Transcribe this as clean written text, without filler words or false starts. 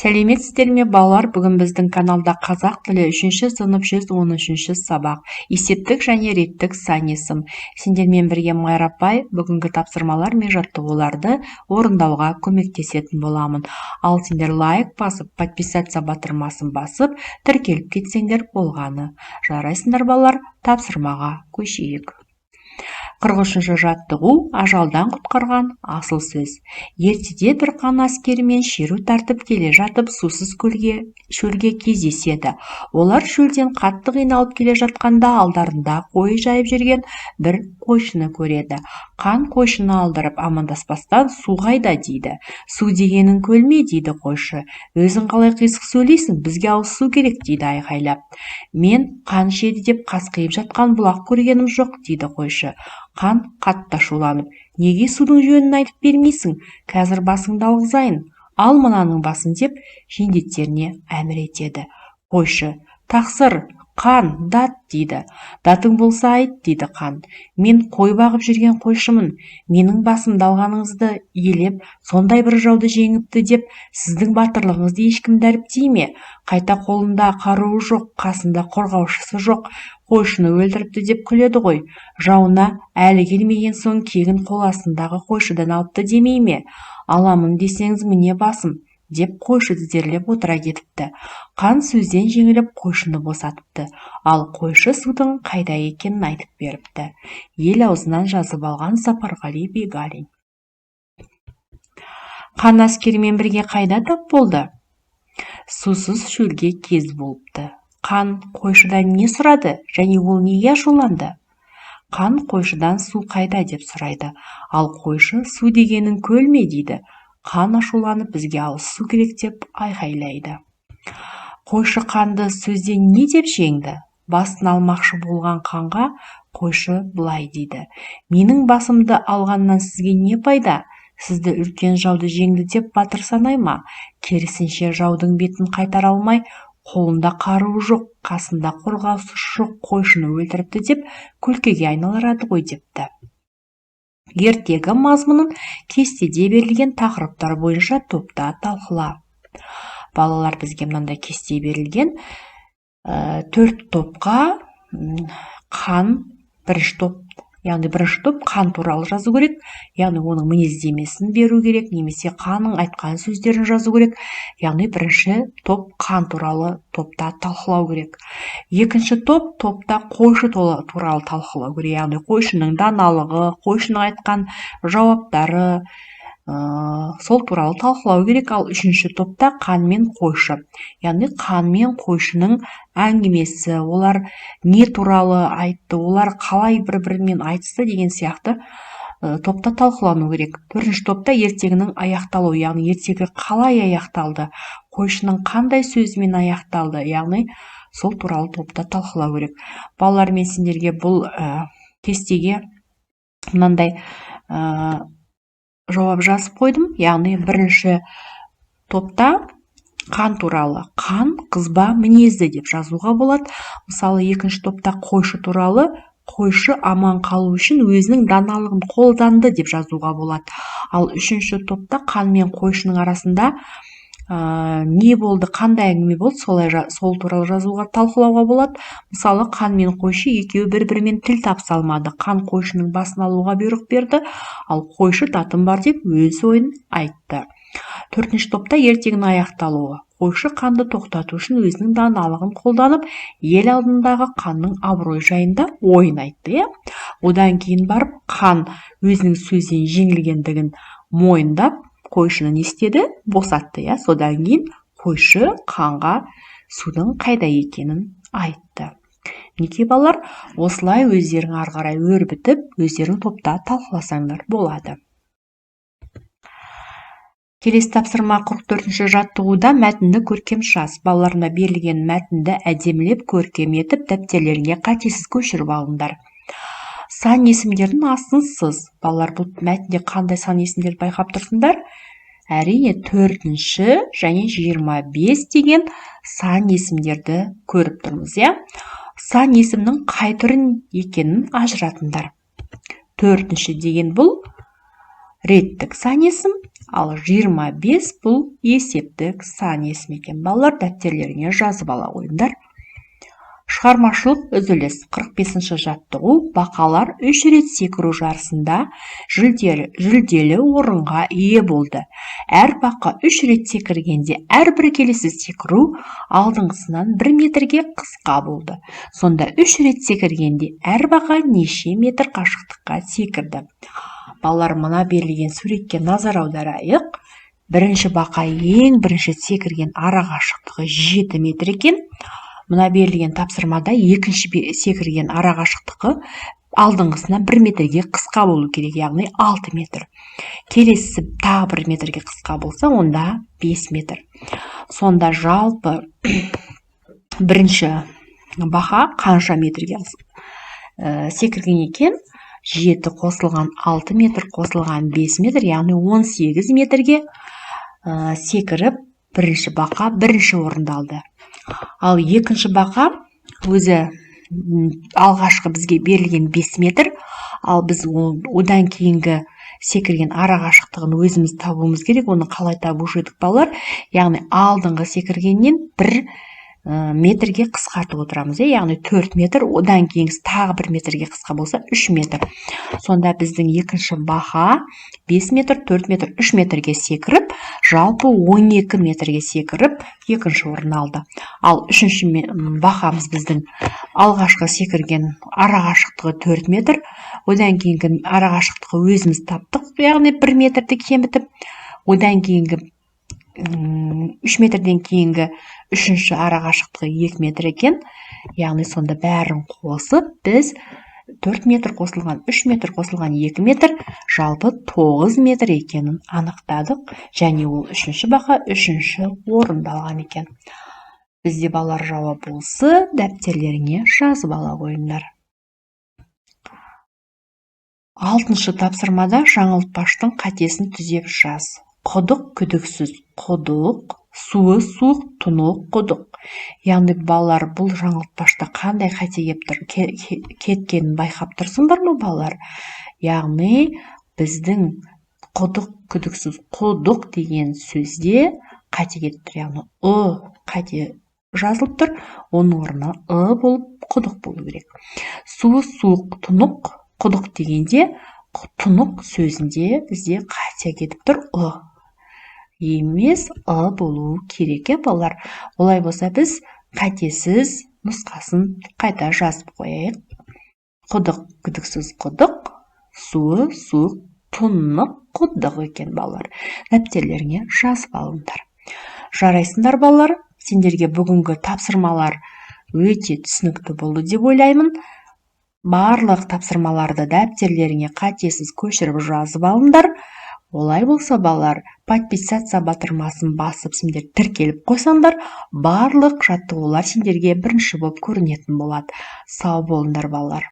Сәлеметсіздер ме балалар? Бүгін біздің каналда қазақ тілі 3-ші сынып 113-ші сабақ есептік және реттік сан есім. Сендермен бірге Майра апай бүгінгі тапсырмалар мен жаттығуларды орындауға көмектесетін боламын. Ал сендер лайк басып, подписаться батырмасын басып, тіркеліп кетсеңдер болғаны. Жарайсыңдар балалар, тапсырмаға көшейік. 43-ші жаттығу ажалдан құтқарған асыл сөз. Ертеде бір қан әскерімен шеру тартып келе жатып сусыз шөлге кездеседі. Олар шөлден қатты қиналып келе жатқанда алдарында қой жайып жүрген бір қойшыны көреді. Қан қойшыны алдырып амандаспастан су қайда дейді. Су дегенің көл ме дейді қойшы. Өзің қалай қисық сөйлейсің, бізге ауыз су керек дейді айқайлап. Мен қан ішеді деп қасқиып жатқан бұлақ көргенім жоқ дейді қойшы. Қан қатты ашуланып, неге судың жөнін айтып бермейсің? Қазір басыңды алғызайын. Ал мынаның басын деп жендеттеріне әмір етеді. Қойшы, тақсыр, қан, дат дейді. Датың болса айт дейді қан. Мен қой бағып жүрген қойшымын. Менің басымды алғаныңызды елеп, сондай бір жауды жеңіпті деп, сіздің батырлығыңызды ешкім дәріптей ме? Қайта қолында қаруы жоқ, қасында қорғаушысы жоқ. Қойшыны өлтіріпті деп күледі ғой. Жауына әлі келмеген соң кегін қол астындағы қойшыдан алыпты демей ме? Аламын десеңіз міне басым, деп қойшы тізерлеп отыра кетіпті. Қан сөзден жеңіліп қойшыны босатыпты. Ал қойшы судың қайда екенін айтып беріпті. Ел аузынан жазып алған Сапарғали Бегалин. Қан әскерімен бірге қайда тап болды? Сусыз шөлге кез болыпты. Қан қойшыдан не сұрады және ол неге ашуланды? Қан қойшыдан су қайда деп сұрайды. Ал қойшы су дегенің көл ме дейді. Қан ашуланып бізге ауыз су керек деп айқайлайды. Қойшы қанды сөзден не деп жеңді? Басын алмақшы болған қанға қойшы былай дейді. Менің басымды алғаннан сізге не пайда? Сізді үлкен жауды жеңді деп батыр санай ма? Керісінше жаудың бетін қайтара алмай, қолында қаруы жоқ, қасында қорғаушысы жоқ қойшыны өлтіріпті деп күлкіге айналдырады ғой депті. Ертегі мазмұнын кестеде берілген тақырыптар бойынша топта талқыла. Балалар, бізге мынандай кесте берілген. 4 топқа қан, бірінші топ, яғни бірінші топ қан туралы жазу керек, яғни оның мінездемесін беру керек, немесе қанның айтқан сөздерін жазу керек, яғни бірінші топ қан туралы топта талқылау керек. Екінші топта қойшы туралы талқылау керек, яғни қойшының даналығы, қойшының айтқан жауаптары, сол туралы талқылау керек. Ал үшінші топта қан мен қойшы, яғни қан мен қойшының әңгімесі, олар не туралы айтты, олар қалай бір-бірімен айтысты деген сияқты топта талқылану керек. Төртінші топта ертегінің аяқталуы, яғни ертегі қалай аяқталды, қойшының қандай сөзімен аяқталды, яғни сол туралы топта талқылау керек. Балалар, мен сендерге бұл кестеге мынандай жауап жазып қойдым. Яғни бірінші топта қан туралы, қан қызба мінезді деп жазуға болады. Мысалы, екінші топта қойшы туралы, қойшы аман қалу үшін өзінің даналығын қолданды деп жазуға болады. Ал үшінші топта қан мен қойшының арасында не болды, қандай әңгіме болды, сол туралы жазуға талқылауға болады. Мысалы, қан мен қойшы екеуі бір-бірімен тіл табыса алмады. Қан қойшының басын алуға бұйрық берді, ал қойшы датым бар деп өз ойын айтты. Төртінші топта ертегінің аяқталуы. Қойшы қанды тоқтату үшін өзінің даналығын қолданып, ел алдындағы қанның абырой жайында ойын айтты. Одан кейін барып қан өзінің сөзден жеңілгендігін мойындап, қойшыны не істеді? Босатты. Содан кейін қойшы қанға судың қайда екенін айтты. Неке балалар, осылай өздерің ары қарай өрбітіп, өздерің топта талқыласаңдар болады. Келесі тапсырма 44-ші жаттығуда мәтінді көркем жаз. Балаларына берілген мәтінді әдемілеп көркем етіп, дәптерлеріңе қатесіз көшіріп алыңдар. Сан есімдердің астын сыз. Балалар, бұл мәтінде қандай сан есімдерді байқап тұрсыңдар? Әрине 4-ші және 25 деген сан есімдерді көріп тұрмыз. Сан есімнің қай түрін екенін ажыратыңдар. 4-ші деген бұл реттік сан есім, ал 25 бұл есептік сан есім екен. Балалар, дәптерлеріңе жазып ала қойыңдар. Шығармашылық үзіліс. 45-ші жаттығу. Бақалар 3 рет секіру жарысында жүлделі орынға ие болды. Әр бақа 3 рет секіргенде әрбір келесі секіру алдыңғысынан 1 метрге қысқа болды. Сонда 3 рет секіргенде әр бақа неше метр қашықтыққа секірді? Балалар, мына берілген суретке назар аударайық. Бірінші бақа ең бірінші секірген ара қашықтығы 7 метр екен. Мына берілген тапсырмада екінші секірген ара қашықтығы алдыңғысынан 1 метрге қысқа болу керек, яғни 6 метр. Келесі тағы 1 метрге қысқа болса, онда 5 метр. Сонда жалпы бірінші бақа қанша метрге секірген екен? 7 қосылған 6 метр қосылған 5 метр, яғни 18 метрге секіріп, бірінші бақа бірінші орынды алды. Ал екінші бақа өзі алғашқы бізге берілген 5 метр, ал біз одан кейінгі секірген ара қашықтығын өзіміз табуымыз керек. Оны қалай табушы едік, балалар? Яғни алдыңғы секіргеннен 1 метрге қысқартып отырамыз, яғни 4 метр, одан кейінгісі тағы 1 метрге қысқа болса 3 метр. Сонда біздің екінші бақа 5 метр, 4 метр, 3 метрге секіріп, жалпы 12 метрге секіріп, екінші орын алды. Ал үшінші бақамыз біздің алғашқы секірген ара қашықтығы 4 метр, одан кейінгі ара қашықтығы өзіміз таптық, яғни 1 метрді кемітіп, одан кейінгі 3 метрден кейінгі үшінші ара қашықтығы 2 метр екен. Яғни сонда бәрін қосып, біз 4 метр қосылған 3 метр қосылған 2 метр, жалпы 9 метр екенін анықтадық. Және ол үшінші бақа үшінші орынды алған екен. Бізде балалар жауап болсы, дәптерлеріңе жазып ала қойыңдар. 6-шы тапсырмада жаңылтпаштың қатесін түзеп жаз. Құдық күдіксіз құдық, суы суық тұнық құдық. Яғни балалар, бұл жаңылтпашта қандай қате кеткенін байқап тұрсыңдар ма, балалар? Яғни біздің құдық күдіксіз құдық деген сөзде қате кетіп тұр. Яғни қате жазылып тұр, оның орнына болып құдық болу керек. Суы суық тұнық құдық дегенде тұнық сөзінде бізде қате кетіп тұр, емес болу керек, балалар. Олай болса біз қатесіз нұсқасын қайта жазып қояйық. Құдық күдіксіз құдық, суы суық тұнық құдық екен, балалар. Дәптерлеріңе жазып алыңдар. Жарайсыңдар, балалар. Сендерге бүгінгі тапсырмалар өте түсінікті болды деп ойлаймын. Барлық тапсырмаларды дәптерлеріңе қатесіз көшіріп жазып алыңдар. Олай болса, балалар, подписаться батырмасын басып сендер тіркеліп қойсаңдар, барлық жаттығулар сендерге бірінші болып көрінетін болады. Сау болыңдар, балалар.